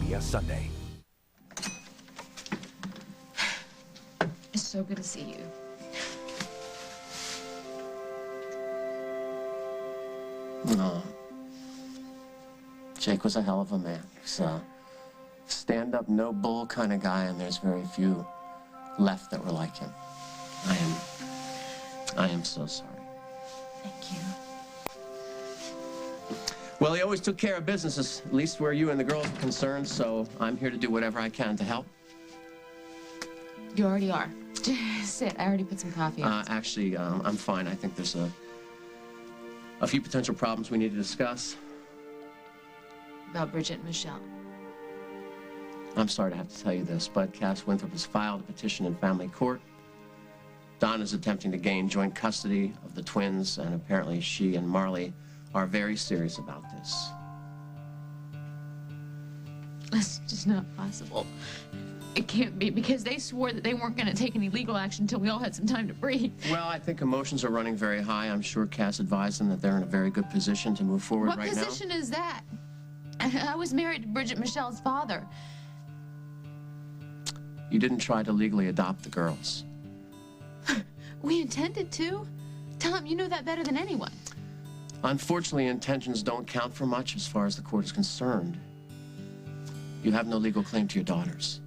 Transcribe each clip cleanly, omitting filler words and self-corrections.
CBS Sunday. It's so good to see you. No. Jake was a hell of a man. He's a stand-up, no-bull kind of guy, and there's very few left that were like him. I am so sorry. Thank you. Well, he always took care of businesses, at least where you and the girls are concerned, so I'm here to do whatever I can to help. You already are. Sit. I already put some coffee on. Actually, I'm fine. I think there's a few potential problems we need to discuss. About Bridget and Michelle. I'm sorry to have to tell you this, but Cass Winthrop has filed a petition in family court. Don is attempting to gain joint custody of the twins, and apparently she and Marley are very serious about this. That's just not possible. It can't be, because they swore that they weren't going to take any legal action until we all had some time to breathe. Well, I think emotions are running very high. I'm sure Cass advised them that they're in a very good position to move forward right now. What position is that? I was married to Bridget Michelle's father. You didn't try to legally adopt the girls. We intended to. Tom, you know that better than anyone. Unfortunately, intentions don't count for much as far as the court is concerned. You have no legal claim to your daughters.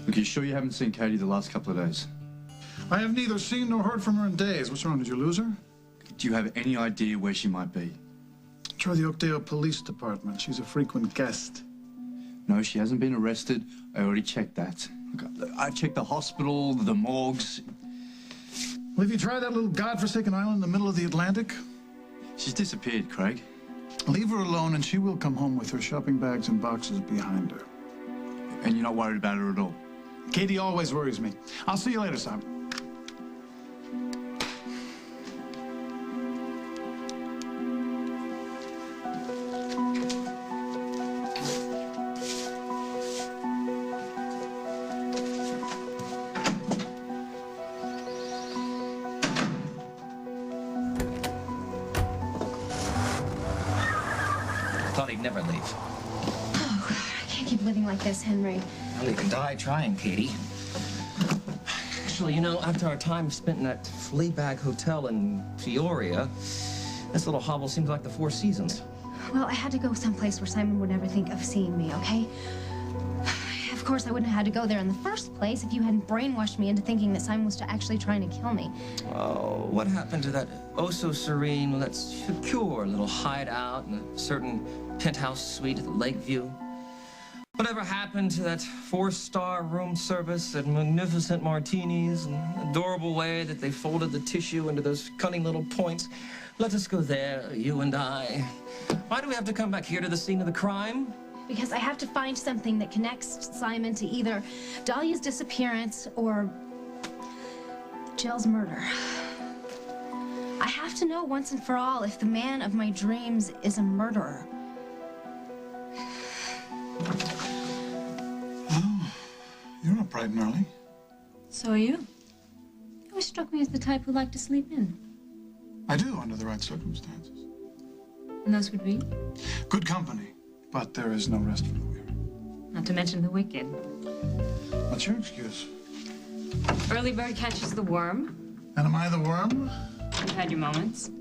Look, you sure you haven't seen Katie the last couple of days? I have neither seen nor heard from her in days. What's wrong? Did you lose her? Do you have any idea where she might be? Try the Oakdale Police Department. She's a frequent guest. No, she hasn't been arrested. I already checked that. Look, I've checked the hospital, the morgues. Well, have you tried that little godforsaken island in the middle of the Atlantic? She's disappeared, Craig. Leave her alone and she will come home with her shopping bags and boxes behind her. And you're not worried about her at all? Katie always worries me. I'll see you later, Simon. Thought he'd never leave. Oh, God, I can't keep living like this, Henry. Well, you can die trying, Katie. Actually, you know, after our time spent in that Fleabag Hotel in Peoria, this little hovel seems like the Four Seasons. Well, I had to go someplace where Simon would never think of seeing me, okay? Of course, I wouldn't have had to go there in the first place if you hadn't brainwashed me into thinking that Simon was actually trying to kill me. Oh, what happened to that oh-so-serene, that secure little hideout in a certain penthouse suite at the Lakeview? Whatever happened to that 4-star room service and magnificent martinis and the adorable way that they folded the tissue into those cunning little points? Let us go there, you and I. Why do we have to come back here to the scene of the crime? Because I have to find something that connects Simon to either Dahlia's disappearance or Jill's murder. I have to know once and for all if the man of my dreams is a murderer. Oh, you're not bright and early. So are you. You always struck me as the type who liked to sleep in. I do, under the right circumstances. And those would be? Good company, but there is no rest for the weary. Not to mention the wicked. What's your excuse? Early bird catches the worm. And am I the worm? You've had your moments.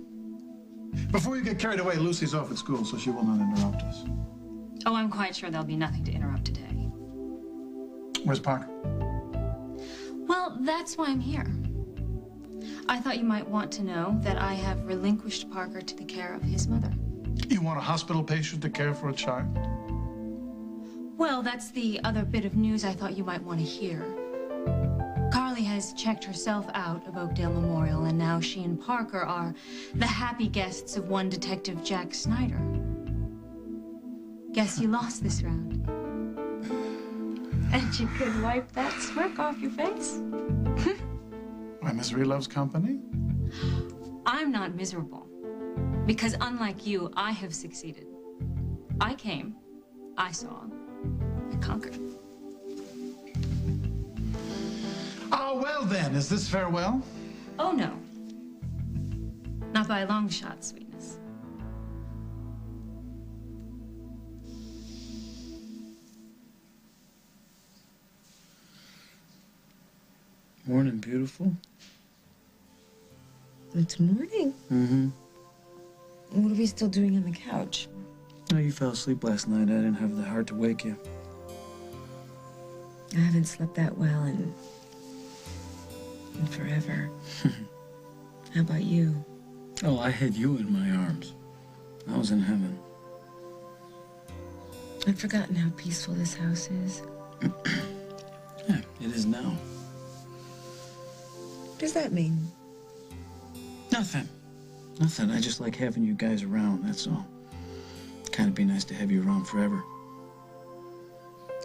Before you get carried away, Lucy's off at school, so she will not interrupt us. Oh, I'm quite sure there'll be nothing to interrupt today. Where's Parker? Well, that's why I'm here. I thought you might want to know that I have relinquished Parker to the care of his mother. You want a hospital patient to care for a child? Well, that's the other bit of news I thought you might want to hear. Carly has checked herself out of Oakdale Memorial, and now she and Parker are the happy guests of one Detective Jack Snyder. Guess you lost this round. And you could wipe that smirk off your face. My misery loves company? I'm not miserable. Because unlike you, I have succeeded. I came, I saw, I conquered. Oh, well then, is this farewell? Oh, no. Not by a long shot, sweetness. Morning, beautiful. It's morning. Mm-hmm. What are we still doing on the couch? Oh, you fell asleep last night. I didn't have the heart to wake you. I haven't slept that well in forever. How about you? Oh, I had you in my arms. I was in heaven. I've forgotten how peaceful this house is. Yeah, it is now. What does that mean? Nothing. Nothing. I just like having you guys around, that's all. Kind of be nice to have you around forever.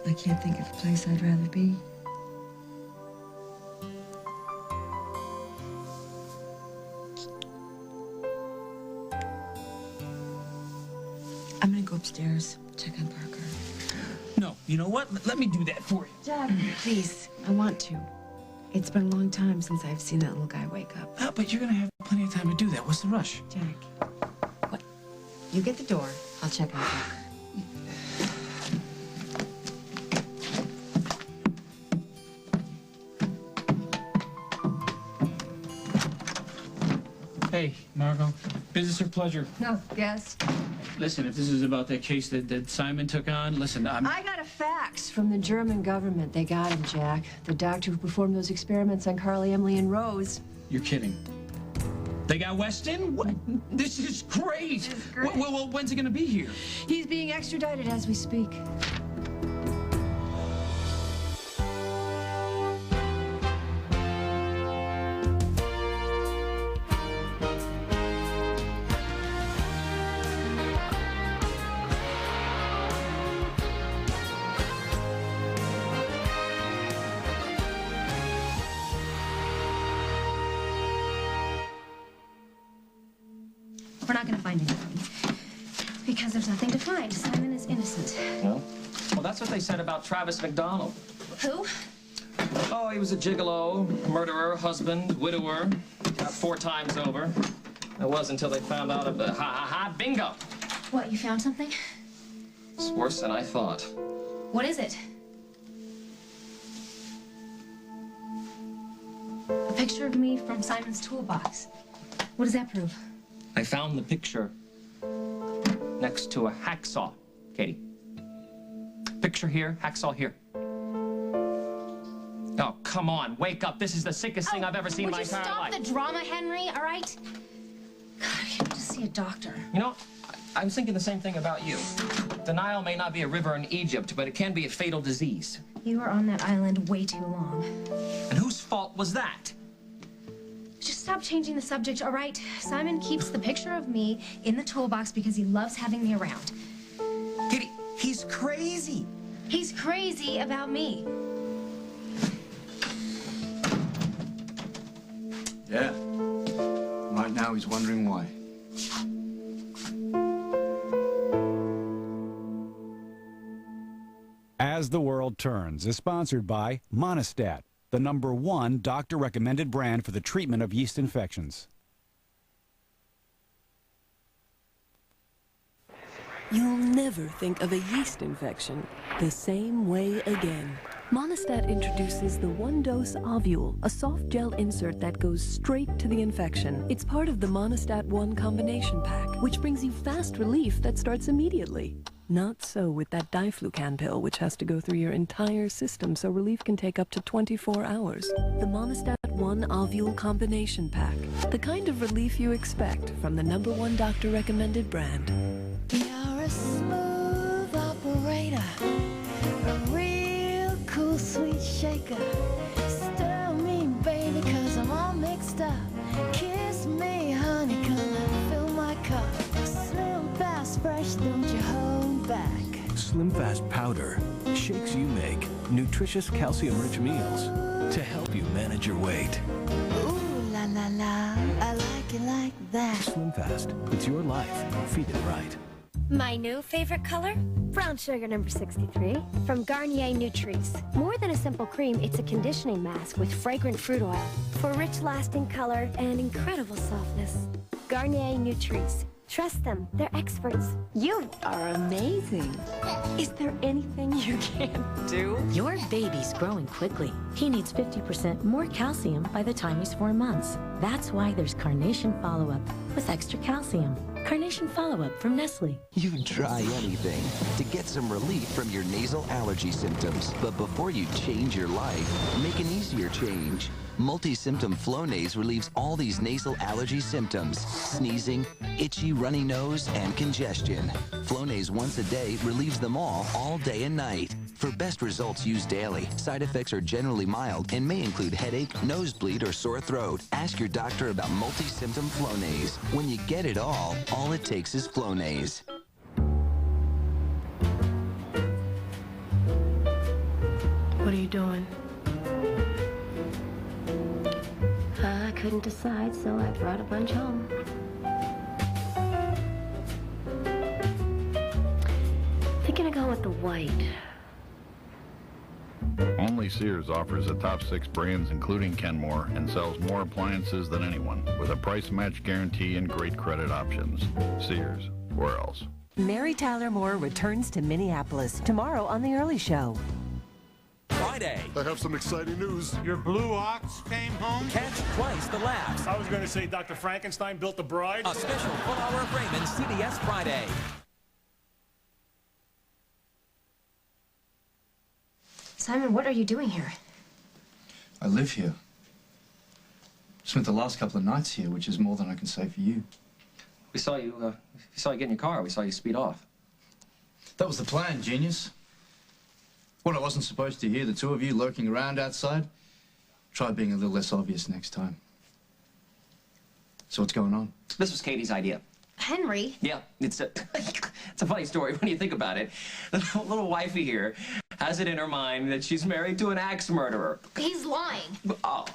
I can't think of a place I'd rather be. I'm gonna go upstairs, check on Parker. No, you know what? Let me do that for you. Jack, please. I want to. It's been a long time since I've seen that little guy wake up. Oh, but you're gonna have plenty of time to do that. What's the rush? Jack, what? You get the door. I'll check on Parker. Hey, Margot. Business or pleasure? No, yes. Listen, if this is about that case that Simon took on, listen, I got a fax from the German government. They got him, Jack. The doctor who performed those experiments on Carly, Emily, and Rose. You're kidding. They got Weston? What? This is great. It's great. Well, when's he gonna be here? He's being extradited as we speak. We're not gonna find anything. Because there's nothing to find. Simon is innocent. No? Well, that's what they said about Travis McDonald. Who? Oh, he was a gigolo, murderer, husband, widower. Got 4 times over. It was until they found out of the bingo. What, you found something? It's worse than I thought. What is it? A picture of me from Simon's toolbox. What does that prove? I found the picture next to a hacksaw, Katie. Picture here, hacksaw here. Oh, come on, wake up. This is the sickest thing I've ever seen in my entire life. Would you stop the drama, Henry, all right? God, I can't just see a doctor. You know, I was thinking the same thing about you. The Nile may not be a river in Egypt, but it can be a fatal disease. You were on that island way too long. And whose fault was that? Just stop changing the subject, all right? Simon keeps the picture of me in the toolbox because he loves having me around. Katie, he's crazy. He's crazy about me. Yeah. Right now he's wondering why. As the World Turns is sponsored by Monistat, the #1 doctor-recommended brand for the treatment of yeast infections. You'll never think of a yeast infection the same way again. Monistat introduces the one-dose ovule, a soft gel insert that goes straight to the infection. It's part of the Monistat 1 combination pack, which brings you fast relief that starts immediately. Not so with that diflucan pill, which has to go through your entire system, so relief can take up to 24 hours. The Monistat 1 ovule combination pack, the kind of relief you expect from the #1 doctor-recommended brand. You're a smooth operator, a real cool sweet shaker. Stir me, baby, 'cause I'm all mixed up. Kiss me, honey, come and fill my cup. Slim, fast, fresh, don't you hold back. Slim Fast Powder. Shakes you make. Nutritious calcium-rich meals to help you manage your weight. Ooh, la la la, I like it like that. Slim Fast. It's your life. Feed it right. My new favorite color? Brown sugar number 63 from Garnier NUTRISSE. More than a simple cream, it's a conditioning mask with fragrant fruit oil for rich, lasting color and incredible softness. Garnier NUTRISSE. Trust them. They're experts. You are amazing. Is there anything you can't do? Your baby's growing quickly. He needs 50% more calcium by the time he's 4 months. That's why there's Carnation Follow-Up with extra calcium. Carnation Follow-Up from Nestle. You'd try anything to get some relief from your nasal allergy symptoms. But before you change your life, make an easier change. Multi-symptom Flonase relieves all these nasal allergy symptoms: sneezing, itchy, runny nose, and congestion. Flonase once a day relieves them all day and night. For best results, use daily. Side effects are generally mild and may include headache, nosebleed, or sore throat. Ask your doctor about multi-symptom Flonase. When you get it all it takes is Flonase. What are you doing? I couldn't decide, so I brought a bunch home. Thinking of going with the white. Only Sears offers the top 6 brands, including Kenmore, and sells more appliances than anyone, with a price match guarantee and great credit options. Sears, where else? Mary Tyler Moore returns to Minneapolis tomorrow on The Early Show. Friday. I have some exciting news. Your blue ox came home? Catch twice the laughs. I was going to say Dr. Frankenstein built the bride. A special full hour of Raymond, CBS Friday. Simon, what are you doing here? I live here. Spent the last couple of nights here, which is more than I can say for you. We saw you get in your car. We saw you speed off. That was the plan, genius. What, I wasn't supposed to hear the two of you lurking around outside? Try being a little less obvious next time. So what's going on? This was Katie's idea. Henry? Yeah, it's a funny story when you think about it. The little wifey here has it in her mind that she's married to an axe murderer. He's lying. Oh.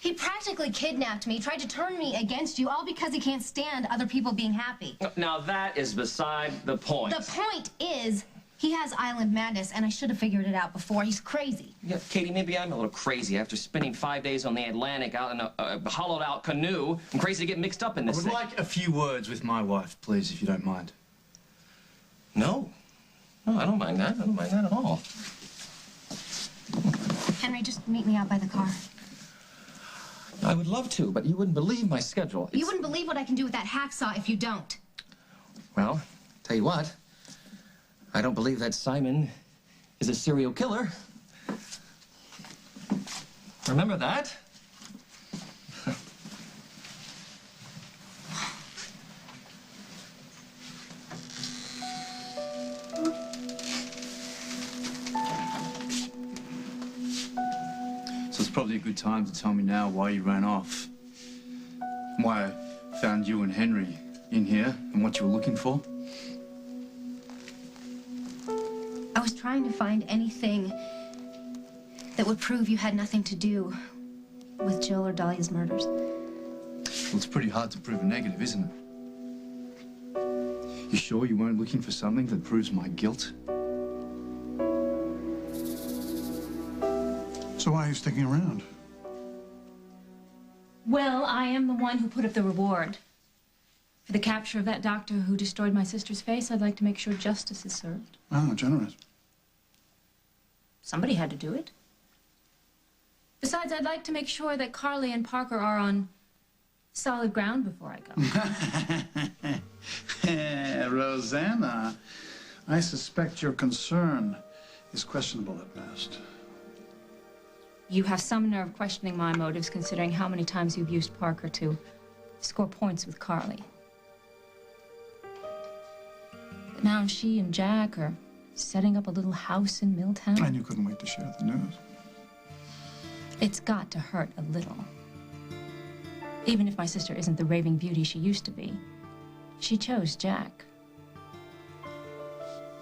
He practically kidnapped me, tried to turn me against you, all because he can't stand other people being happy. Now that is beside the point. The point is, he has island madness, and I should have figured it out before. He's crazy. Yeah, Katie, maybe I'm a little crazy after spending 5 days on the Atlantic out in a hollowed-out canoe. I'm crazy to get mixed up in this thing. I would like a few words with my wife, please, if you don't mind. No. No, I don't mind that. I don't mind that at all. Henry, just meet me out by the car. I would love to, but you wouldn't believe my schedule. You wouldn't believe what I can do with that hacksaw if you don't. Well, tell you what. I don't believe that Simon is a serial killer. Remember that? So it's probably a good time to tell me now why you ran off. Why I found you and Henry in here and what you were looking for. I was trying to find anything that would prove you had nothing to do with Jill or Dahlia's murders. Well, it's pretty hard to prove a negative, isn't it? You sure you weren't looking for something that proves my guilt? So why are you sticking around? Well, I am the one who put up the reward. For the capture of that doctor who destroyed my sister's face, I'd like to make sure justice is served. Oh, generous. Somebody had to do it. Besides, I'd like to make sure that Carly and Parker are on solid ground before I go. Rosanna, I suspect your concern is questionable at best. You have some nerve questioning my motives, considering how many times you've used Parker to score points with Carly. But now she and Jack are setting up a little house in Milltown. And you couldn't wait to share the news. It's got to hurt a little. Even if my sister isn't the raving beauty she used to be, she chose Jack.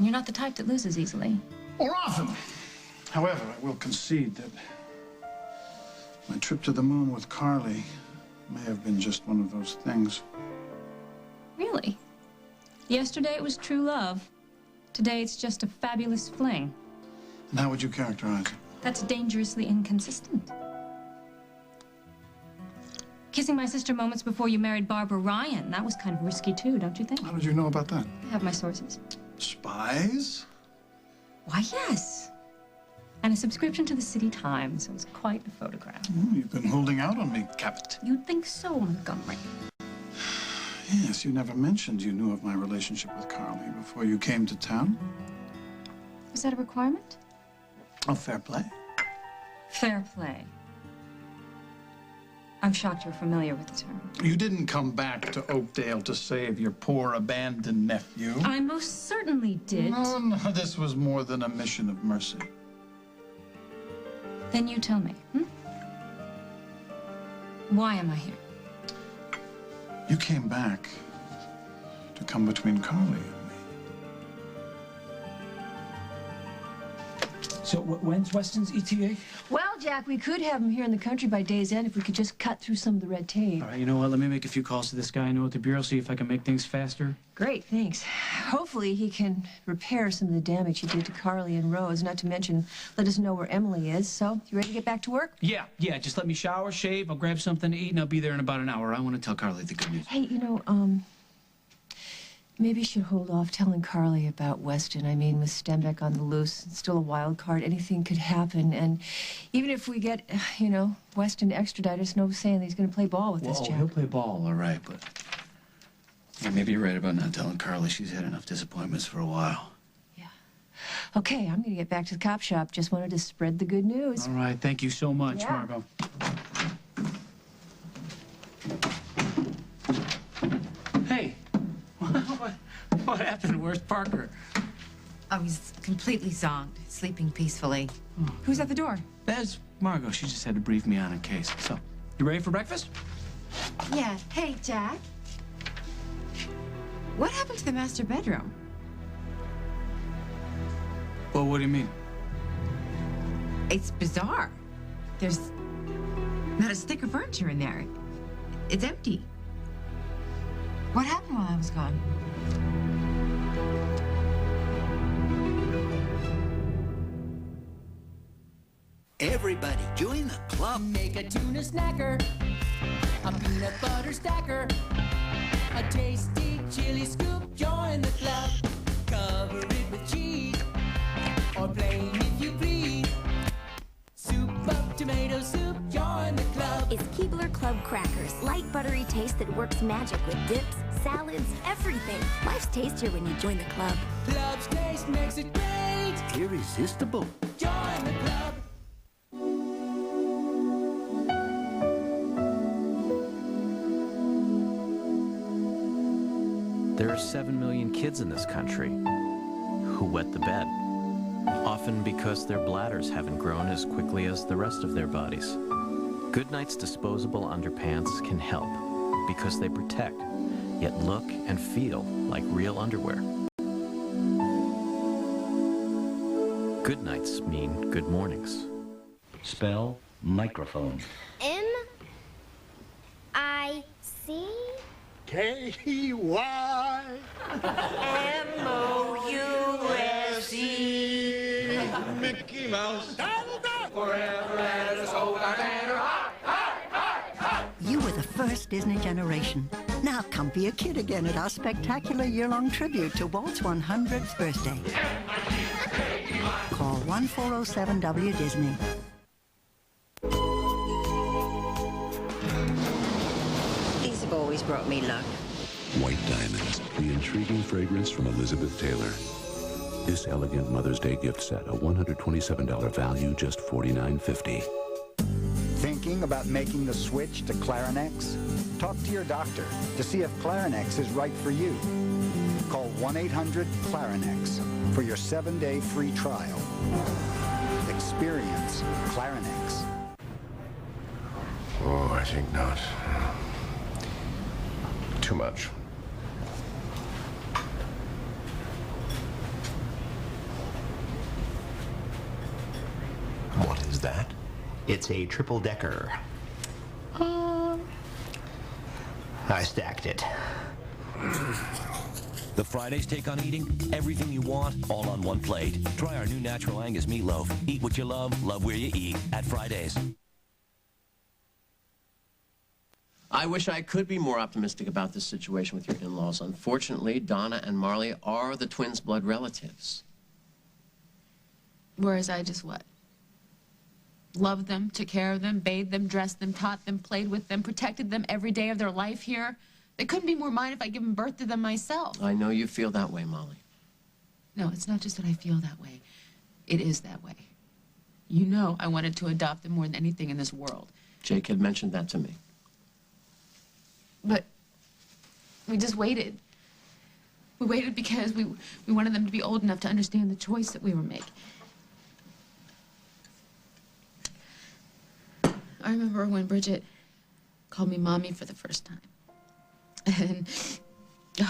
You're not the type that loses easily. Or often. However, I will concede that my trip to the moon with Carly may have been just one of those things. Really? Yesterday it was true love. Today it's just a fabulous fling. And how would you characterize it? That's dangerously inconsistent. Kissing my sister moments before you married Barbara Ryan. That was kind of risky, too, don't you think? How did you know about that? I have my sources. Spies? Why, yes. And a subscription to the City Times. It was quite a photograph. Oh, you've been holding out on me, Captain. You'd think so, Montgomery. Yes, you never mentioned you knew of my relationship with Carly before you came to town. Was that a requirement? Oh, fair play. Fair play. I'm shocked you're familiar with the term. You didn't come back to Oakdale to save your poor abandoned nephew. I most certainly did. No, this was more than a mission of mercy. Then you tell me, Why am I here? You came back to come between Carly and me. So when's Weston's ETA? Well, Jack, we could have him here in the country by day's end if we could just cut through some of the red tape. All right, you know what? Let me make a few calls to this guy I know at the Bureau, see if I can make things faster. Great, thanks. Hopefully he can repair some of the damage he did to Carly and Rose, not to mention let us know where Emily is. So, you ready to get back to work? Yeah, just let me shower, shave, I'll grab something to eat, and I'll be there in about an hour. I want to tell Carly the good news. Hey, maybe you should hold off telling Carly about Weston. I mean, with Stenbeck on the loose, it's still a wild card. Anything could happen. And even if we get, Weston extradited, there's no saying that he's going to play ball with this, Jack. He'll play ball, all right, but... Yeah, maybe you're right about not telling Carly. She's had enough disappointments for a while. Okay, I'm going to get back to the cop shop. Just wanted to spread the good news. All right, thank you so much, Yeah. Margot. Hey, what happened? Where's Parker? Oh, he's completely zonked, sleeping peacefully. Who's at the door? That's Margot. She just had to brief me on a case. So, you ready for breakfast? Yeah. Hey, Jack. What happened to the master bedroom? Well, what do you mean? It's bizarre. There's not a stick of furniture in there. It's empty. What happened while I was gone? Everybody join the club. Make a tuna snacker, a peanut butter stacker, a tasty chili scoop. Join the club. Cover it with cheese, or plain if you please. Soup up tomato soup. Join the club. It's Keebler Club crackers. Light, buttery taste that works magic with dips, salads, everything. Life's tastier when you join the club. Club's taste makes it great. Irresistible. Join the club. There are 7 million kids in this country who wet the bed, often because their bladders haven't grown as quickly as the rest of their bodies. Goodnight's disposable underpants can help because they protect, yet look and feel like real underwear. Goodnights mean good mornings. Spell microphone. M-I-C? K-Y M-O-U-S-E Mickey Mouse forever and so You were the first Disney generation. Now come be a kid again at our spectacular year-long tribute to Walt's 100th birthday. Call 1407-W-Disney. These have always brought me luck. White Diamonds, the intriguing fragrance from Elizabeth Taylor. This elegant Mother's Day gift set, a $127 value, just $49.50. Thinking about making the switch to Clarinex? Talk to your doctor to see if Clarinex is right for you. Call 1-800-CLARINEX for your 7-day free trial. Experience Clarinex. Oh, I think not. Too much. What is that? It's a triple-decker. I stacked it. The Fridays take on eating everything you want, all on one plate. Try our new Natural Angus meatloaf. Eat what you love where you eat at Fridays. I wish I could be more optimistic about this situation with your in-laws. Unfortunately, Donna and Marley are the twins' blood relatives. Whereas I just what? Loved them, took care of them, bathed them, dressed them, taught them, played with them, protected them every day of their life here. They couldn't be more mine if I'd given birth to them myself. I know you feel that way, Molly. No, it's not just that I feel that way. It is that way. You know I wanted to adopt them more than anything in this world. Jake had mentioned that to me. But we just waited. We waited because we wanted them to be old enough to understand the choice that we were making. I remember when Bridget called me Mommy for the first time. And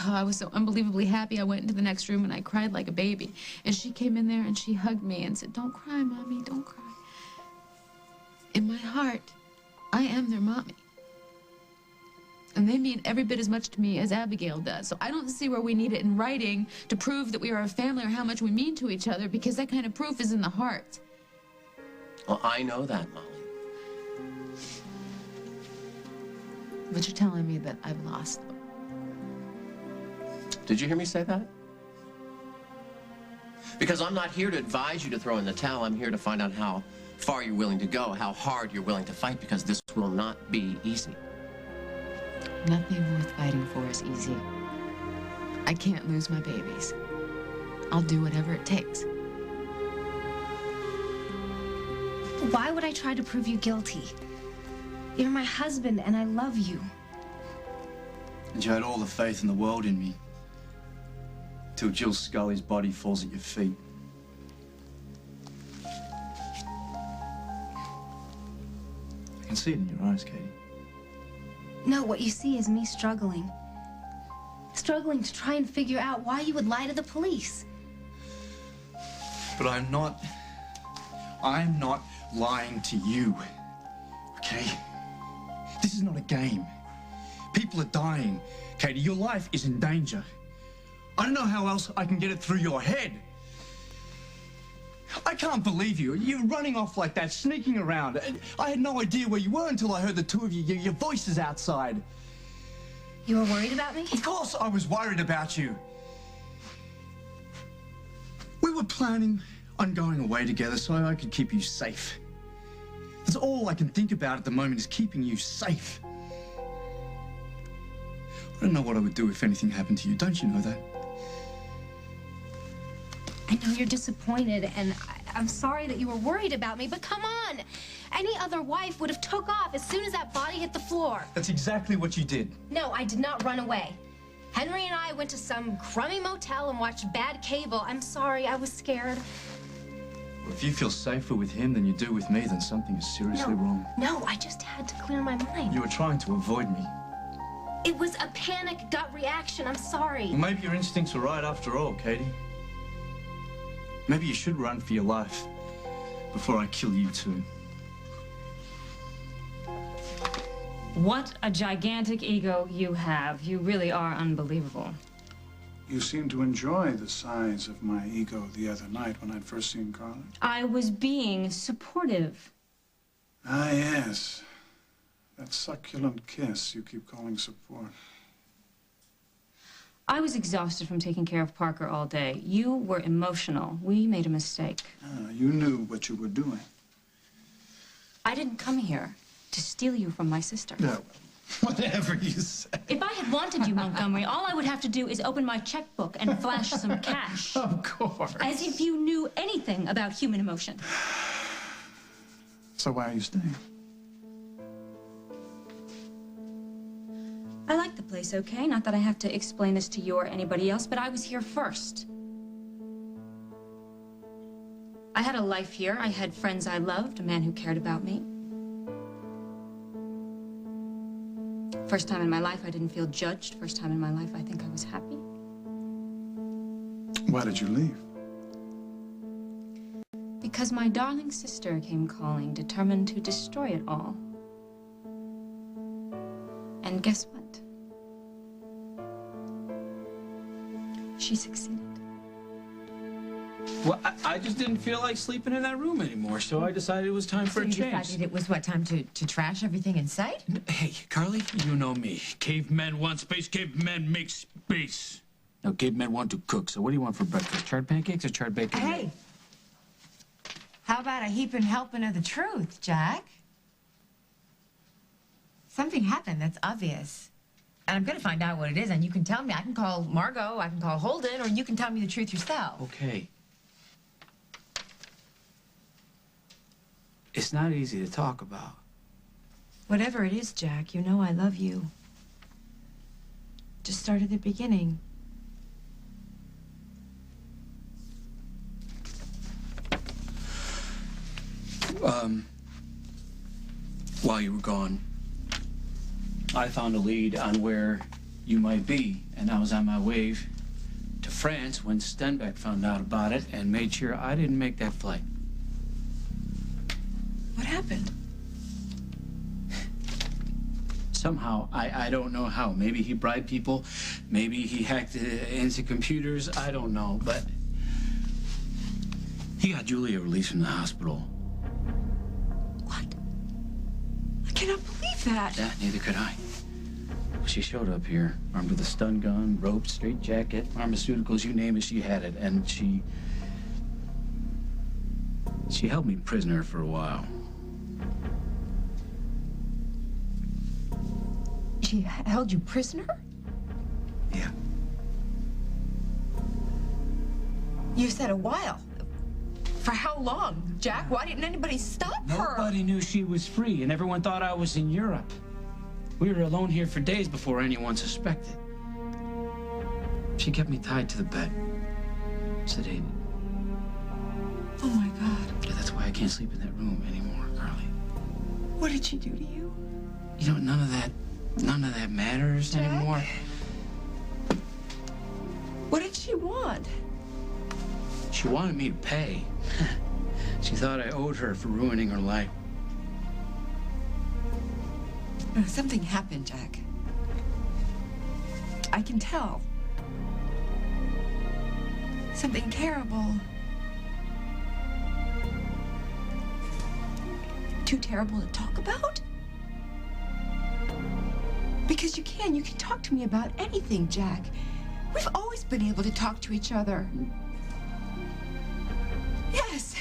I was so unbelievably happy. I went into the next room and I cried like a baby. And she came in there and she hugged me and said, "Don't cry, Mommy, don't cry." In my heart, I am their mommy. And they mean every bit as much to me as Abigail does. So I don't see where we need it in writing to prove that we are a family or how much we mean to each other, because that kind of proof is in the heart. Well, I know that, Molly. But you're telling me that I've lost them. Did you hear me say that? Because I'm not here to advise you to throw in the towel. I'm here to find out how far you're willing to go, how hard you're willing to fight, because this will not be easy. Nothing worth fighting for is easy. I can't lose my babies. I'll do whatever it takes. Why would I try to prove you guilty? You're my husband, and I love you. And you had all the faith in the world in me. Till Jill Scully's body falls at your feet. I can see it in your eyes, Katie. No, what you see is me struggling. Struggling to try and figure out why you would lie to the police. But I'm not lying to you, okay? This is not a game. People are dying, Katie. Your life is in danger. I don't know how else I can get it through your head. I can't believe you. You're running off like that, sneaking around. I had no idea where you were until I heard the two of you, your voices outside. You were worried about me? Of course I was worried about you. We were planning on going away together so I could keep you safe. That's all I can think about at the moment, is keeping you safe. I don't know what I would do if anything happened to you. Don't you know that? I know you're disappointed, and I'm sorry that you were worried about me, but come on! Any other wife would have took off as soon as that body hit the floor. That's exactly what you did. No, I did not run away. Henry and I went to some crummy motel and watched bad cable. I'm sorry, I was scared. Well, if you feel safer with him than you do with me, then something is seriously wrong. No, I just had to clear my mind. You were trying to avoid me. It was a panic gut reaction. I'm sorry. Well, maybe your instincts were right after all, Katie. Maybe you should run for your life before I kill you too. What a gigantic ego you have. You really are unbelievable. You seemed to enjoy the size of my ego the other night when I'd first seen Carly. I was being supportive. Ah, yes. That succulent kiss you keep calling support. I was exhausted from taking care of Parker all day. You were emotional. We made a mistake. Ah, you knew what you were doing. I didn't come here to steal you from my sister. No, whatever you say. If I had wanted you, Montgomery, all I would have to do is open my checkbook and flash some cash. Of course. As if you knew anything about human emotion. So why are you staying? I like the place, okay? Not that I have to explain this to you or anybody else, but I was here first. I had a life here. I had friends I loved, a man who cared about me. First time in my life I didn't feel judged. First time in my life I think I was happy. Why did you leave? Because my darling sister came calling, determined to destroy it all. And guess what? She succeeded. Well, I just didn't feel like sleeping in that room anymore, so I decided it was time for a You change. decided it was, what, time to trash everything in sight? Hey, Carly, you know me. Cavemen want space, cavemen make space. Now, cavemen want to cook, so what do you want for breakfast? Charred pancakes or charred bacon? Hey, how about a heaping helping of the truth, Jack? Something happened that's obvious. And I'm going to find out what it is, and you can tell me. I can call Margot, I can call Holden, or you can tell me the truth yourself. Okay. It's not easy to talk about. Whatever it is, Jack, you know I love you. Just start at the beginning. While you were gone, I found a lead on where you might be, and I was on my way to France when Stenbeck found out about it and made sure I didn't make that flight. What happened? Somehow, I don't know how. Maybe he bribed people, maybe he hacked into computers, I don't know, but he got Julia released from the hospital. I cannot believe that. Yeah, neither could I. She showed up here, armed with a stun gun, rope, straight jacket, pharmaceuticals, you name it, she had it. And she held me prisoner for a while. She held you prisoner? Yeah. You said a while. For how long, Jack? Why didn't anybody stop her? Nobody knew she was free, and everyone thought I was in Europe. We were alone here for days before anyone suspected. She kept me tied to the bed, sedated. Oh, my God. Yeah, that's why I can't sleep in that room anymore, Carly. What did she do to you? You know, none of that matters Jack? anymore. What did she want? She wanted me to pay. She thought I owed her for ruining her life. Something happened, Jack. I can tell. Something terrible. Too terrible to talk about? Because you can talk to me about anything, Jack. We've always been able to talk to each other. Yes.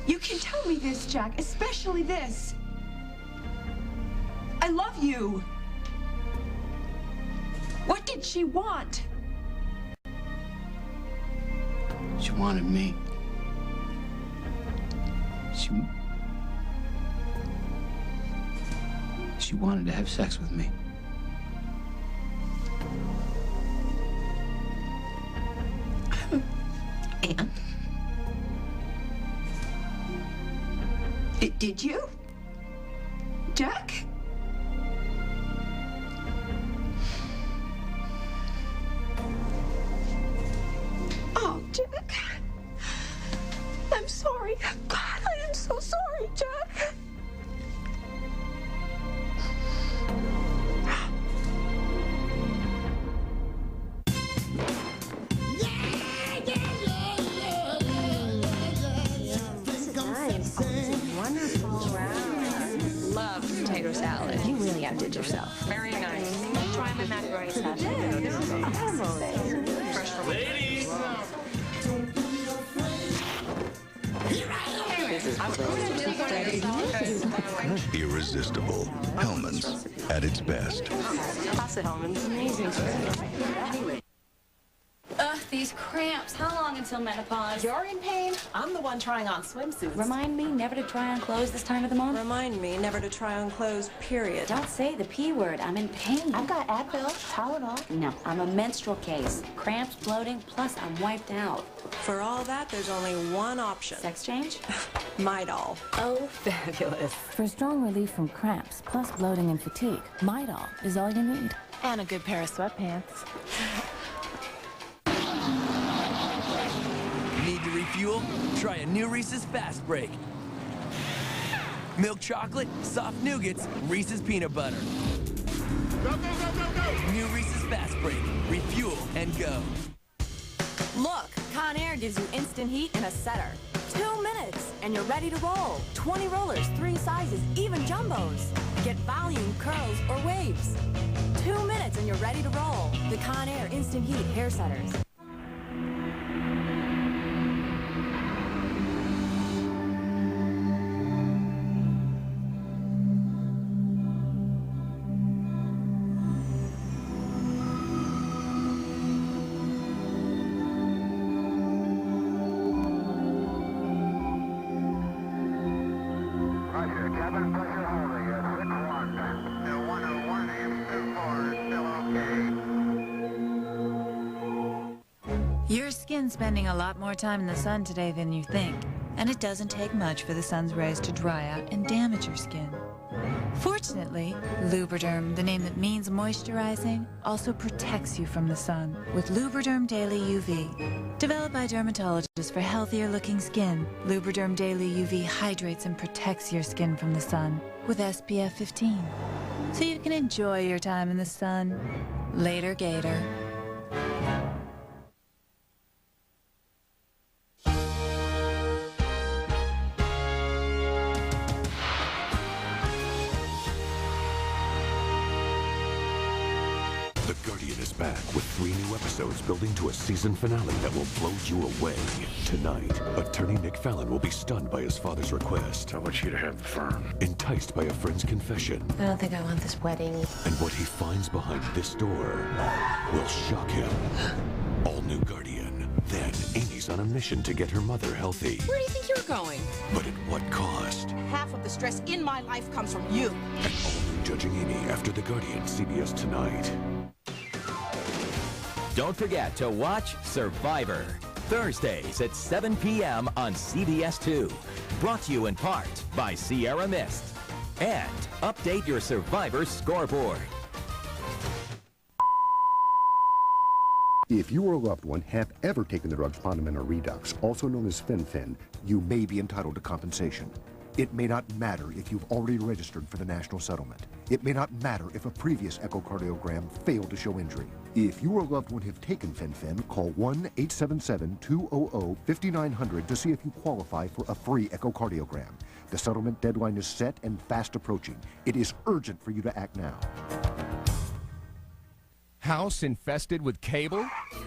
You can tell me this, Jack, especially this. I love you. What did she want? She wanted me. She wanted to have sex with me. And? Did you? Jack? Oh, Jack. I'm sorry. God, I am so sorry, Jack. Love potato salad. You really outdid yourself. Very nice. Try my macaroni salad. Fresh from Ladies! Irresistible. Hellman's at its best. Pasta Hellman's. Amazing. Ugh, these cramps. How long until menopause? You're in pain? I'm the one trying on swimsuits. Remind me never to try on clothes this time of the month? Remind me never to try on clothes, period. Don't say the P word. I'm in pain. I've got Advil, Tylenol. No, I'm a menstrual case. Cramps, bloating, plus I'm wiped out. For all that, there's only one option. Sex change? Midol. Oh, fabulous. For strong relief from cramps, plus bloating and fatigue, Midol is all you need. And a good pair of sweatpants. Need to refuel? Try a new Reese's Fast Break. Milk chocolate, soft nougats, Reese's peanut butter. Go, go, go, go, go! New Reese's Fast Break. Refuel and go. Look, Conair gives you instant heat in a setter. 2 minutes, and you're ready to roll. 20 rollers, 3 sizes, even jumbos. Get volume, curls, or waves. 2 minutes, and you're ready to roll. The Conair Instant Heat Hair Setters. Your skin's spending a lot more time in the sun today than you think, and it doesn't take much for the sun's rays to dry out and damage your skin. Fortunately, Lubriderm, the name that means moisturizing, also protects you from the sun with Lubriderm Daily UV. Developed by dermatologists for healthier looking skin, Lubriderm Daily UV hydrates and protects your skin from the sun with SPF 15. So you can enjoy your time in the sun. Later, Gator. Back with 3 new episodes building to a season finale that will blow you away. Tonight, attorney Nick Fallon will be stunned by his father's request. I want you to have the firm. Enticed by a friend's confession. I don't think I want this wedding. And what he finds behind this door will shock him. All new Guardian. Then, Amy's on a mission to get her mother healthy. Where do you think you're going? But at what cost? Half of the stress in my life comes from you. And all new Judging Amy after The Guardian, CBS tonight. Don't forget to watch Survivor, Thursdays at 7 p.m. on CBS 2. Brought to you in part by Sierra Mist. And update your Survivor scoreboard. If you or a loved one have ever taken the drugs Ponamin or Redux, also known as Fen-Phen, you may be entitled to compensation. It may not matter if you've already registered for the national settlement. It may not matter if a previous echocardiogram failed to show injury. If you or a loved one have taken Fen-Phen, call 1-877-200-5900 to see if you qualify for a free echocardiogram. The settlement deadline is set and fast approaching. It is urgent for you to act now. House infested with cable?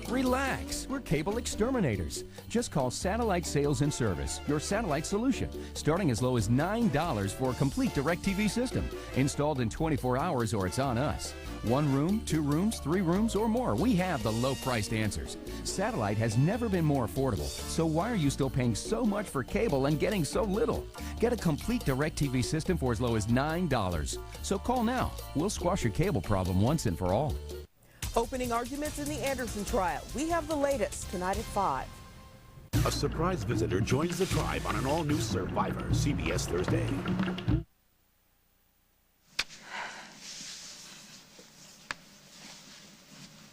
Relax, we're cable exterminators. Just call Satellite Sales and Service, your satellite solution, starting as low as $9 for a complete DirecTV system. Installed in 24 hours or it's on us. 1 room, 2 rooms, 3 rooms, or more. We have the low-priced answers. Satellite has never been more affordable, so why are you still paying so much for cable and getting so little? Get a complete DirecTV system for as low as $9. So call now. We'll squash your cable problem once and for all. Opening arguments in the Anderson trial. We have the latest tonight at 5. A surprise visitor joins the tribe on an all-new Survivor, CBS Thursday.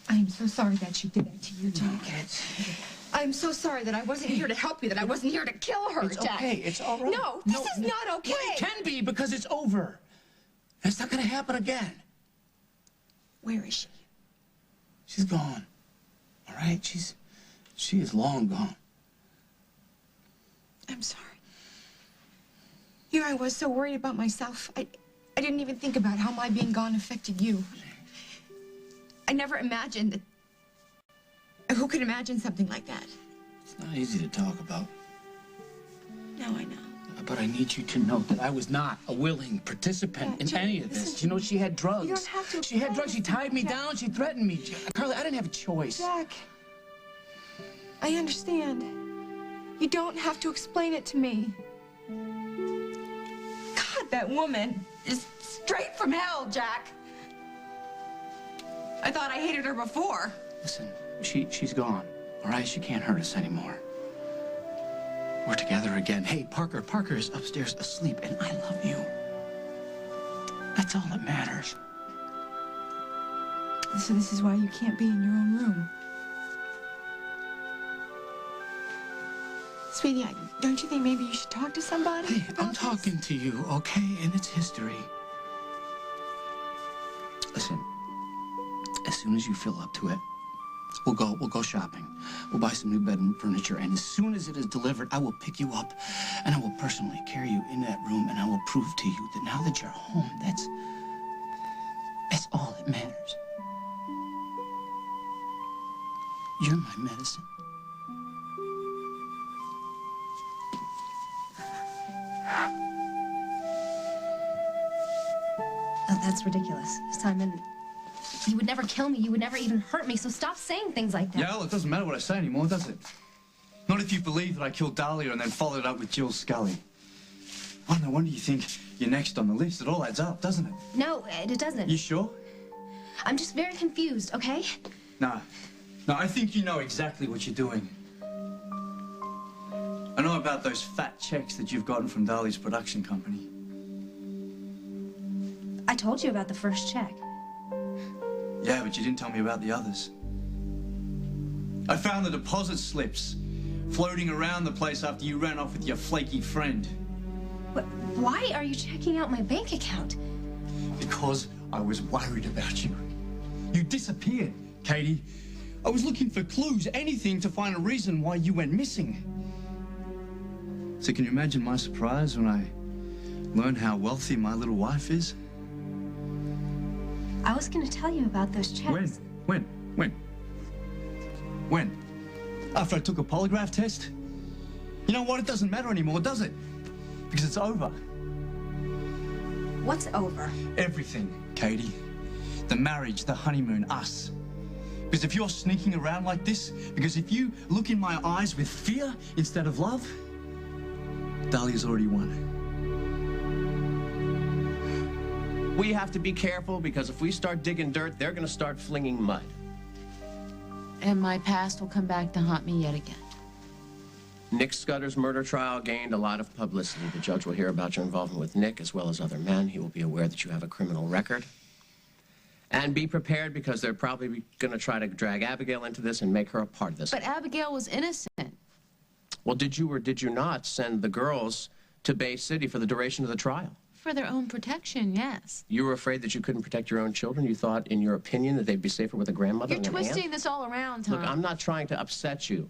I'm so sorry that she did that to you, Jack. I'm so sorry that I wasn't here to help you, that I wasn't here to kill her, It's Jack. okay. It's all right. No, this is not okay. Well, it can be because it's over. It's not going to happen again. Where is she? She's gone. All right? She is long gone. I'm sorry. Here I was so worried about myself. I didn't even think about how my being gone affected you. I never imagined that... Who could imagine something like that? It's not easy to talk about. No, I know. But I need you to know that I was not a willing participant in any of this. You know, she had drugs. You don't have to. She had drugs. She tied me down. She threatened me. Carly, I didn't have a choice. Jack, I understand. You don't have to explain it to me. God, that woman is straight from hell, Jack. I thought I hated her before. Listen, she's gone. All right? She can't hurt us anymore. We're together again. Hey, Parker is upstairs asleep, and I love you. That's all that matters. So this is why you can't be in your own room. Sweetie, don't you think maybe you should talk to somebody? Hey, I'm talking to you, okay? And it's history. Listen, as soon as you feel up to it, We'll go shopping. We'll buy some new bed and furniture, and as soon as it is delivered, I will pick you up, and I will personally carry you in that room, and I will prove to you that now that you're home, that's all that matters. You're my medicine. Oh, that's ridiculous, Simon. You would never kill me. You would never even hurt me, so stop saying things like that. Yeah, well, it doesn't matter what I say anymore, does it? Not if you believe that I killed Dahlia and then followed it up with Jill Scully. Oh, no wonder you think you're next on the list. It all adds up, doesn't it? No, it doesn't. You sure? I'm just very confused, okay? No, I think you know exactly what you're doing. I know about those fat checks that you've gotten from Dahlia's production company. I told you about the first check. Yeah, but you didn't tell me about the others. I found the deposit slips floating around the place after you ran off with your flaky friend. Why are you checking out my bank account? Because I was worried about you. You disappeared, Katie. I was looking for clues, anything to find a reason why you went missing. So can you imagine my surprise when I learned how wealthy my little wife is? I was going to tell you about those checks. When? After I took a polygraph test? You know what? It doesn't matter anymore, does it? Because it's over. What's over? Everything, Katie. The marriage, the honeymoon, us. Because if you're sneaking around like this, because if you look in my eyes with fear instead of love, Dahlia's already won. We have to be careful because if we start digging dirt, they're going to start flinging mud. And my past will come back to haunt me yet again. Nick Scudder's murder trial gained a lot of publicity. The judge will hear about your involvement with Nick as well as other men. He will be aware that you have a criminal record. And be prepared because they're probably going to try to drag Abigail into this and make her a part of this. But Abigail was innocent. Well, did you or did you not send the girls to Bay City for the duration of the trial? For their own protection, yes. You were afraid that you couldn't protect your own children? You thought, in your opinion, that they'd be safer with a grandmother You're and an aunt? twisting this all around, Tom. Look, I'm not trying to upset you.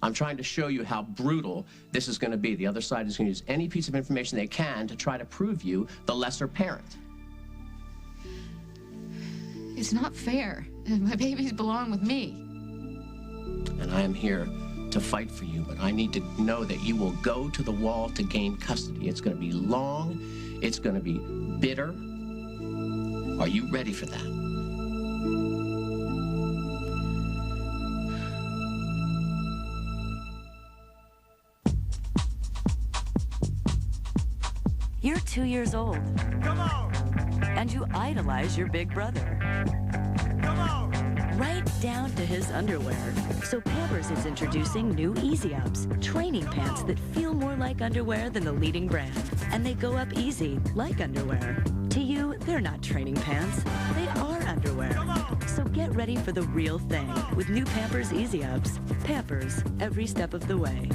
I'm trying to show you how brutal this is going to be. The other side is going to use any piece of information they can to try to prove you the lesser parent. It's not fair. My babies belong with me. And I am here to fight for you, but I need to know that you will go to the wall to gain custody. It's going to be long. It's going to be bitter. Are you ready for that? You're 2 years old. Come on! And you idolize your big brother. Come on! Right down to his underwear. So Pampers is introducing new Easy Ups, training pants that feel more like underwear than the leading brand. And they go up easy, like underwear. To you, they're not training pants. They are underwear. So get ready for the real thing with new Pampers Easy Ups. Pampers, every step of the way.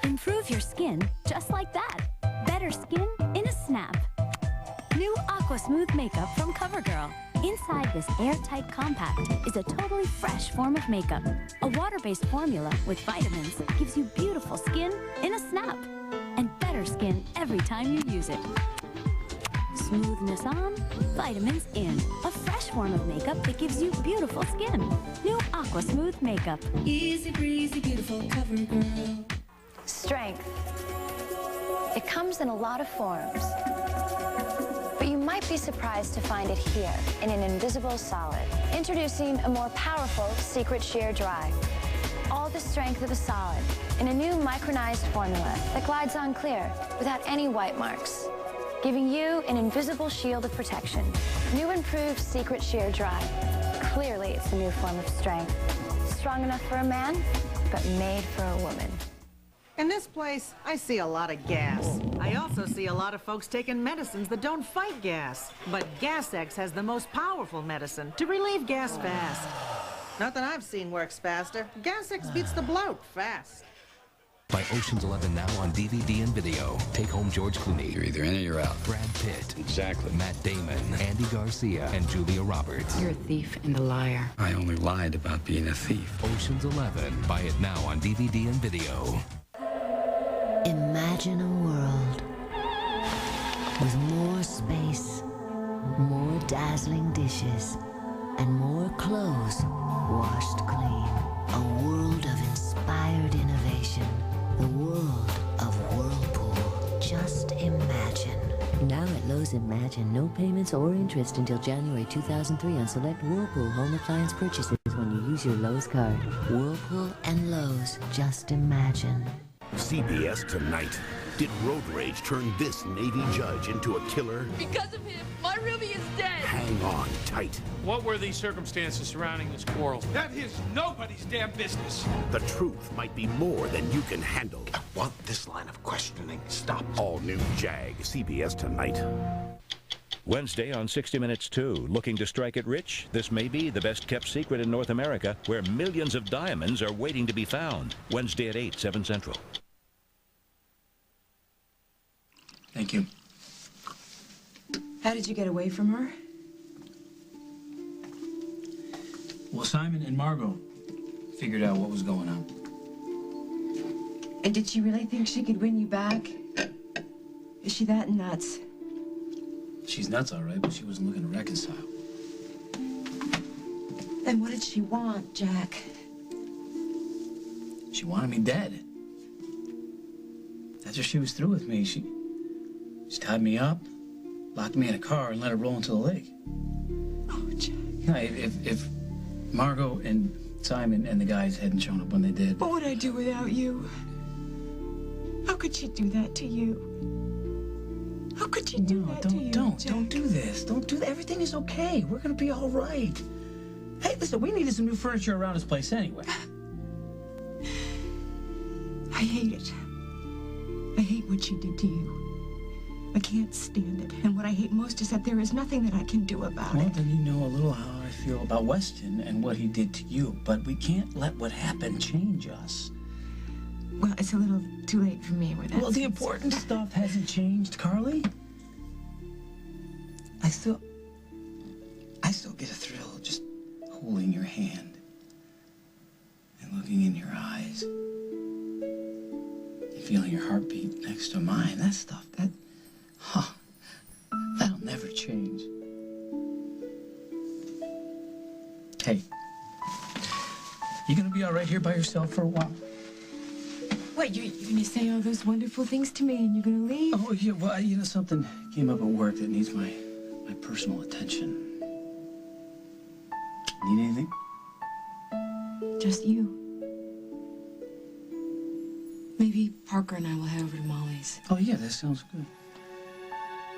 Improve your skin just like that. Better skin in a snap. New Aqua Smooth makeup from CoverGirl. Inside this airtight compact is a totally fresh form of makeup. A water-based formula with vitamins gives you beautiful skin in a snap. And better skin every time you use it. Smoothness on, vitamins in. A fresh form of makeup that gives you beautiful skin. New Aqua Smooth makeup. Easy breezy, beautiful CoverGirl. Strength. It comes in a lot of forms. But you might be surprised to find it here in an invisible solid. Introducing a more powerful Secret Sheer Dry. All the strength of a solid in a new micronized formula that glides on clear without any white marks. Giving you an invisible shield of protection. New improved Secret Sheer Dry. Clearly it's a new form of strength. Strong enough for a man, but made for a woman. In this place, I see a lot of gas. I also see a lot of folks taking medicines that don't fight gas. But Gas X has the most powerful medicine to relieve gas fast. Nothing I've seen works faster. Gas X beats the bloat fast. By Ocean's 11 now on DVD and video. Take home George Clooney. You're either in or you're out. Brad Pitt. Exactly. Matt Damon. Andy Garcia. And Julia Roberts. You're a thief and a liar. I only lied about being a thief. Ocean's 11. Buy it now on DVD and video. Imagine a world with more space, more dazzling dishes, and more clothes washed clean. A world of inspired innovation. The world of Whirlpool. Just imagine. Now at Lowe's Imagine, no payments or interest until January 2003 on select Whirlpool home appliance purchases when you use your Lowe's card. Whirlpool and Lowe's. Just imagine. CBS Tonight. Did road rage turn this Navy judge into a killer? Because of him, my Ruby is dead. Hang on tight. What were the circumstances surrounding this quarrel? That is nobody's damn business. The truth might be more than you can handle. I want this line of questioning stopped. All new Jag, CBS Tonight. Wednesday on 60 Minutes 2. Looking to strike it rich? This may be the best kept secret in North America, where millions of diamonds are waiting to be found. Wednesday at 8, 7 Central. Thank you. How did you get away from her? Well, Simon and Margot figured out what was going on. And did she really think she could win you back? Is she that nuts? She's nuts, all right, but she wasn't looking to reconcile. Then what did she want, Jack? She wanted me dead. After she was through with me, she tied me up, locked me in a car, and let her roll into the lake. Oh, Jack. No, if Margot and Simon and the guys hadn't shown up when they did. What would I do without you? How could she do that to you? How could she do that to you, Don't Jack? do this. Don't do that. Everything is okay. We're gonna be all right. Hey, listen, we needed some new furniture around this place anyway. I hate it. I hate what she did to you. I can't stand it. And what I hate most is that there is nothing that I can do about Well, it. then you know a little how I feel about Weston and what he did to you. But we can't let what happened change us. Well, it's a little too late for me with that. Well, the important stuff hasn't changed, Carly. I still get a thrill just holding your hand and looking in your eyes and feeling your heartbeat next to mine. That stuff, that'll never change. Hey, you gonna be all right here by yourself for a while? What, you're going to say all those wonderful things to me and you're going to leave? Oh, yeah, well, you know, something came up at work that needs my personal attention. Need anything? Just you. Maybe Parker and I will head over to Molly's. Oh, yeah, that sounds good.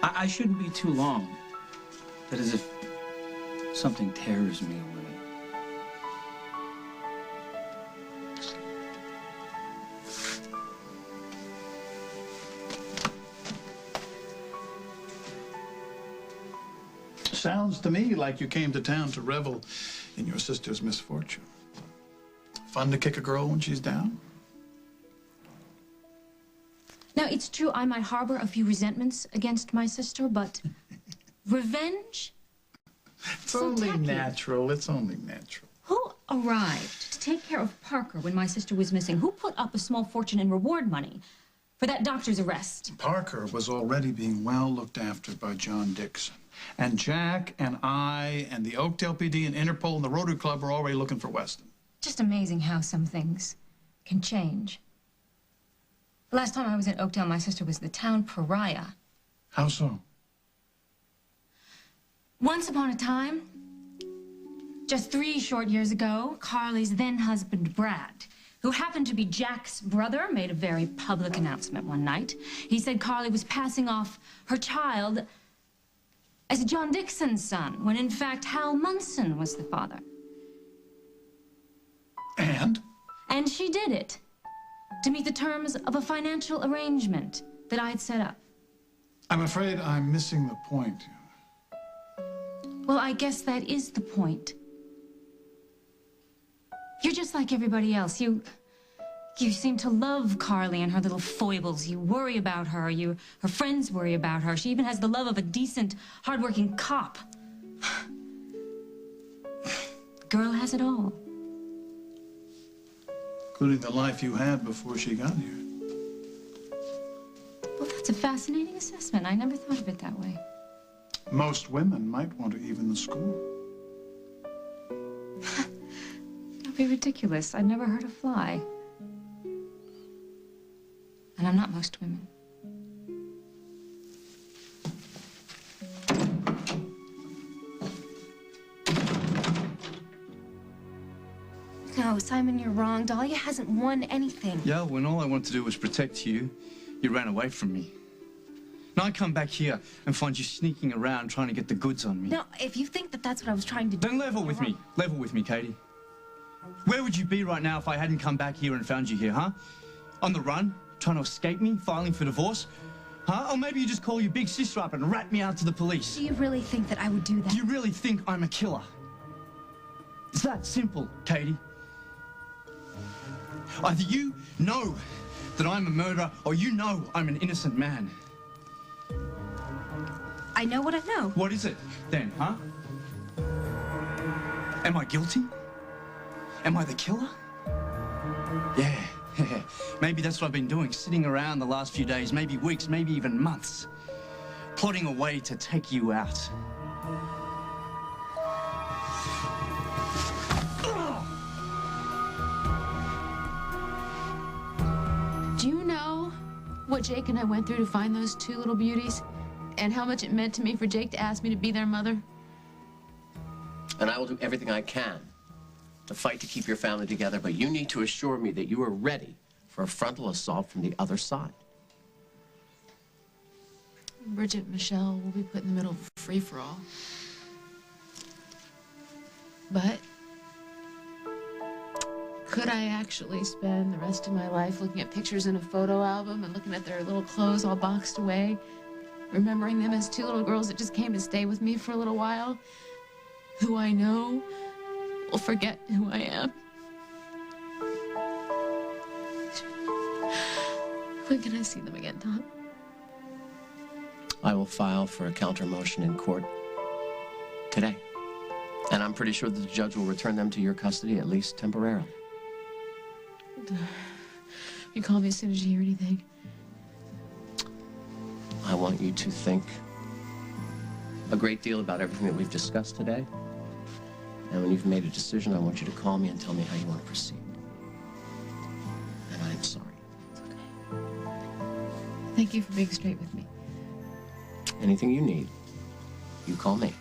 I shouldn't be too long. That is if something tears me away. Sounds to me like you came to town to revel in your sister's misfortune. Fun to kick a girl when she's down? Now, it's true I might harbor a few resentments against my sister, but revenge? It's only natural. It's only natural. Who arrived to take care of Parker when my sister was missing? Who put up a small fortune in reward money for that doctor's arrest? Parker was already being well looked after by John Dixon. And Jack and I and the Oakdale PD and Interpol and the Rotary Club are already looking for Weston. Just amazing how some things can change. The last time I was in Oakdale, my sister was the town pariah. How so? Once upon a time, just 3 short years ago, Carly's then-husband, Brad, who happened to be Jack's brother, made a very public announcement one night. He said Carly was passing off her child as John Dixon's son, when in fact Hal Munson was the father. And? And she did it to meet the terms of a financial arrangement that I had set up. I'm afraid I'm missing the point. Well, I guess that is the point. You're just like everybody else. You You seem to love Carly and her little foibles. You worry about her. Her friends worry about her. She even has the love of a decent, hardworking cop. The girl has it all. Including the life you had before she got here. Well, that's a fascinating assessment. I never thought of it that way. Most women might want to even the score. Don't be ridiculous. I've never hurt a fly. And I'm not most women. No, Simon, you're wrong. Dahlia hasn't won anything. Yeah, when all I wanted to do was protect you, you ran away from me. Now I come back here and find you sneaking around trying to get the goods on me. No, if you think that that's what I was trying to do... Then level with me. Level with me, Katie. Where would you be right now if I hadn't come back here and found you here, huh? On the run? Trying to escape me? Filing for divorce? Huh? Or maybe you just call your big sister up and rat me out to the police. Do you really think that I would do that? Do you really think I'm a killer? It's that simple, Katie. Either you know that I'm a murderer or you know I'm an innocent man. I know what I know. What is it then, huh? Am I guilty? Am I the killer? Yeah. Maybe that's what I've been doing, sitting around the last few days, maybe weeks, maybe even months, plotting a way to take you out. Do you know what Jake and I went through to find those two little beauties? And how much it meant to me for Jake to ask me to be their mother? And I will do everything I can to fight to keep your family together, but you need to assure me that you are ready for a frontal assault from the other side. Bridget and Michelle will be put in the middle of a free-for-all. But could I actually spend the rest of my life looking at pictures in a photo album and looking at their little clothes all boxed away, remembering them as two little girls that just came to stay with me for a little while, who I know will forget who I am? When can I see them again, Tom? I will file for a counter motion in court today. And I'm pretty sure that the judge will return them to your custody, at least temporarily. You call me as soon as you hear anything. I want you to think a great deal about everything that we've discussed today. And when you've made a decision, I want you to call me and tell me how you want to proceed. And I'm sorry. It's okay. Thank you for being straight with me. Anything you need, you call me.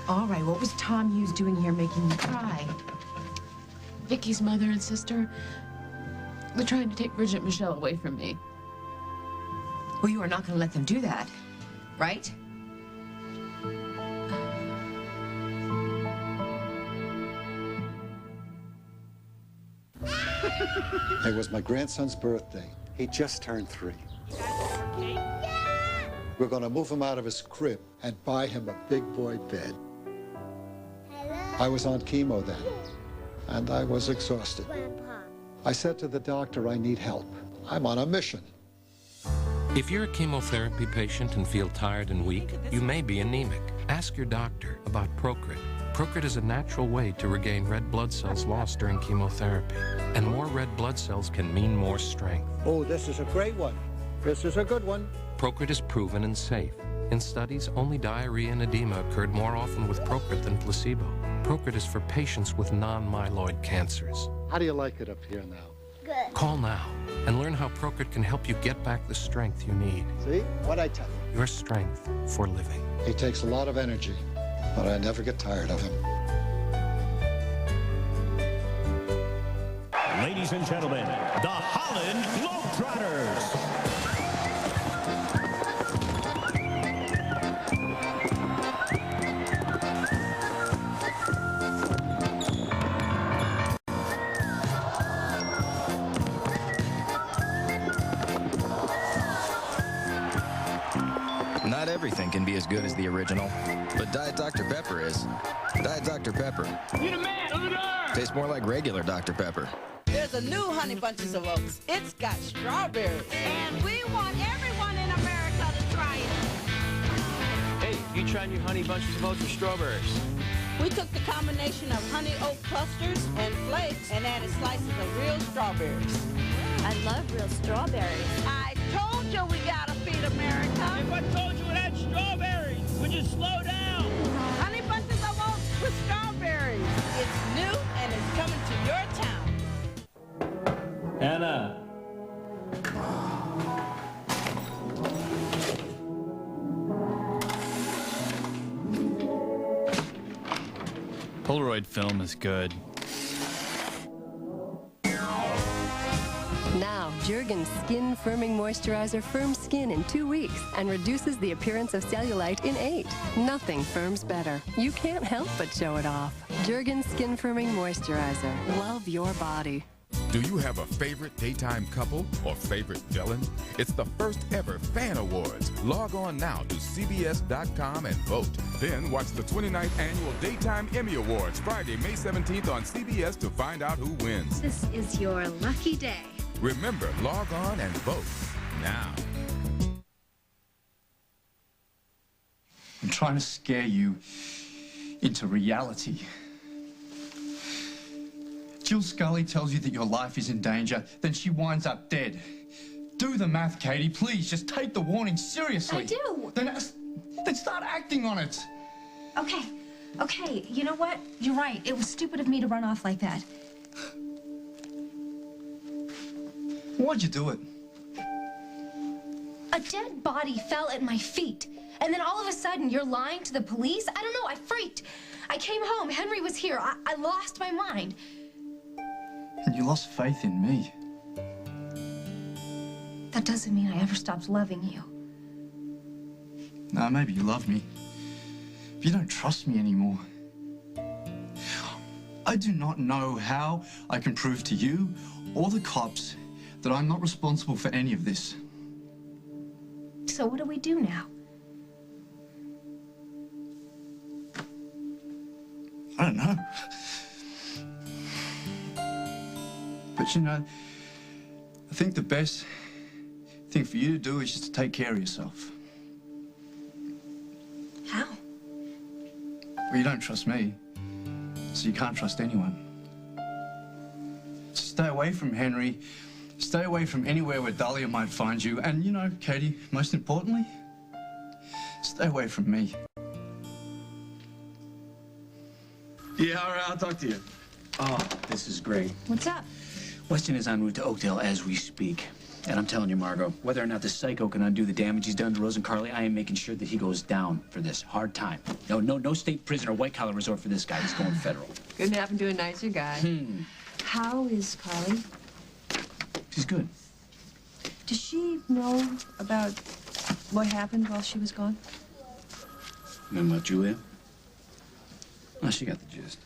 All right, what was Tom Hughes doing here making you cry? Vicky's mother and sister, they're trying to take Bridget and Michelle away from me. Well, you are not going to let them do that, right? It was my grandson's birthday. He just turned 3. We're going to move him out of his crib and buy him a big boy bed. I was on chemo then, and I was exhausted. I said to the doctor, I need help. I'm on a mission. If you're a chemotherapy patient and feel tired and weak, you may be anemic. Ask your doctor about Procrit. Procrit is a natural way to regain red blood cells lost during chemotherapy. And more red blood cells can mean more strength. Oh, this is a great one. This is a good one. Procrit is proven and safe. In studies, only diarrhea and edema occurred more often with Procrit than placebo. Procrit is for patients with non-myeloid cancers. How do you like it up here now? Good. Call now and learn how Procrit can help you get back the strength you need. See? What'd I tell you? Your strength for living. He takes a lot of energy, but I never get tired of him. Ladies and gentlemen, the Holland Globetrotters. Not everything can be as good as the original, but Diet Dr. Pepper is. Diet Dr. Pepper. You the man, over there! Tastes more like regular Dr. Pepper. There's a new Honey Bunches of Oats. It's got strawberries. And we want everyone in America to try it. Hey, you try new Honey Bunches of Oats with strawberries. We took the combination of honey oat clusters and flakes and added slices of real strawberries. I love real strawberries. I told you we gotta feed America. If I told you it had strawberries, would you slow down? Honey Bunches of Oats with strawberries. It's new and it's coming to your town. Anna. Polaroid film is good. Now, Jergens Skin Firming Moisturizer firms skin in 2 weeks and reduces the appearance of cellulite in 8. Nothing firms better. You can't help but show it off. Jergens Skin Firming Moisturizer. Love your body. Do you have a favorite daytime couple or favorite villain? It's the first ever Fan Awards. Log on now to CBS.com and vote. Then watch the 29th Annual Daytime Emmy Awards Friday, May 17th on CBS to find out who wins. This is your lucky day. Remember, log on and vote now. I'm trying to scare you into reality. Jill Scully tells you that your life is in danger, then she winds up dead. Do the math, Katie, please. Just take the warning seriously. I do. Then start acting on it. Okay, you know what? You're right. It was stupid of me to run off like that. Why'd you do it? A dead body fell at my feet. And then all of a sudden, you're lying to the police? I don't know, I freaked. I came home, Henry was here. I lost my mind. And you lost faith in me. That doesn't mean I ever stopped loving you. No, maybe you love me. But you don't trust me anymore. I do not know how I can prove to you or the cops that I'm not responsible for any of this. So what do we do now? I don't know. But you know, I think the best thing for you to do is just to take care of yourself. How? Well, you don't trust me, so you can't trust anyone. So stay away from Henry. Stay away from anywhere where Dahlia might find you. And, you know, Katie, most importantly, stay away from me. Yeah, all right, I'll talk to you. Oh, this is great. What's up? Weston is en route to Oakdale as we speak. And I'm telling you, Margot, whether or not this psycho can undo the damage he's done to Rose and Carly, I am making sure that he goes down for this. Hard time. No state prison or white-collar resort for this guy. He's going federal. Couldn't happen to a nicer guy. How is Carly? She's good. Does she know about what happened while she was gone? You know about Julia? Oh, she got the gist.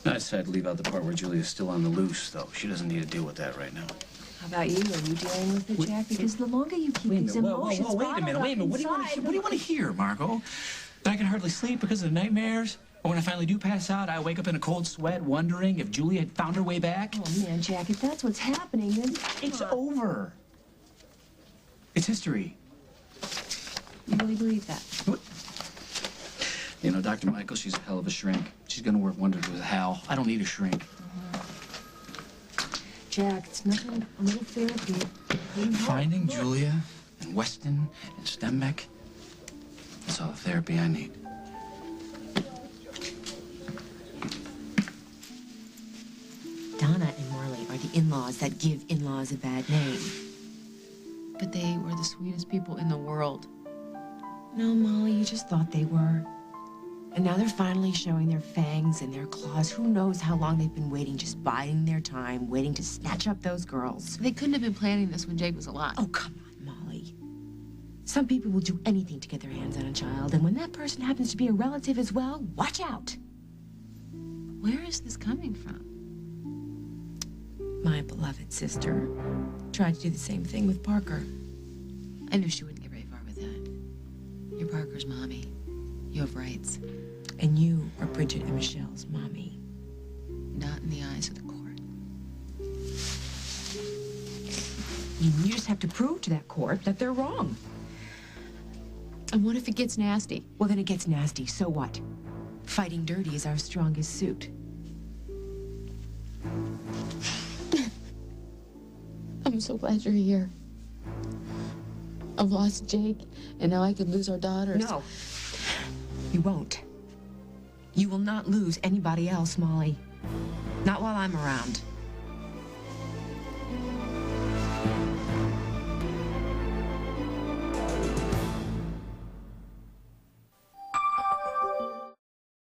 I decided to leave out the part where Julia's still on the loose, though. She doesn't need to deal with that right now. How about you? Are you dealing with it, Jack? Because the longer you keep these emotions wait a minute. What do you want to hear? What do you want to hear, Margot? That I can hardly sleep because of the nightmares? Or when I finally do pass out, I wake up in a cold sweat wondering if Julia had found her way back? Oh, man, Jack, if that's what's happening, then... It's over. It's history. You really believe that? What? You know, Dr. Michael, she's a hell of a shrink. She's gonna work wonders with Hal. I don't need a shrink. Jack, it's nothing, a little therapy. Finding Julia and Weston and Stembeck, that's all the therapy I need. Donna and Marley are the in-laws that give in-laws a bad name. But they were the sweetest people in the world. No, Molly, you just thought they were. And now they're finally showing their fangs and their claws. Who knows how long they've been waiting, just biding their time, waiting to snatch up those girls. They couldn't have been planning this when Jake was alive. Oh, come on, Molly. Some people will do anything to get their hands on a child, and when that person happens to be a relative as well, watch out. Where is this coming from? My beloved sister tried to do the same thing with Parker. I knew she wouldn't get very far with that. You're Parker's mommy. You have rights. And you are Bridget and Michelle's mommy. Not in the eyes of the court. You just have to prove to that court that they're wrong. And what if it gets nasty? Well, then it gets nasty. So what? Fighting dirty is our strongest suit. I'm so glad you're here. I've lost Jake, and now I could lose our daughters. No. You won't. You will not lose anybody else, Molly. Not while I'm around.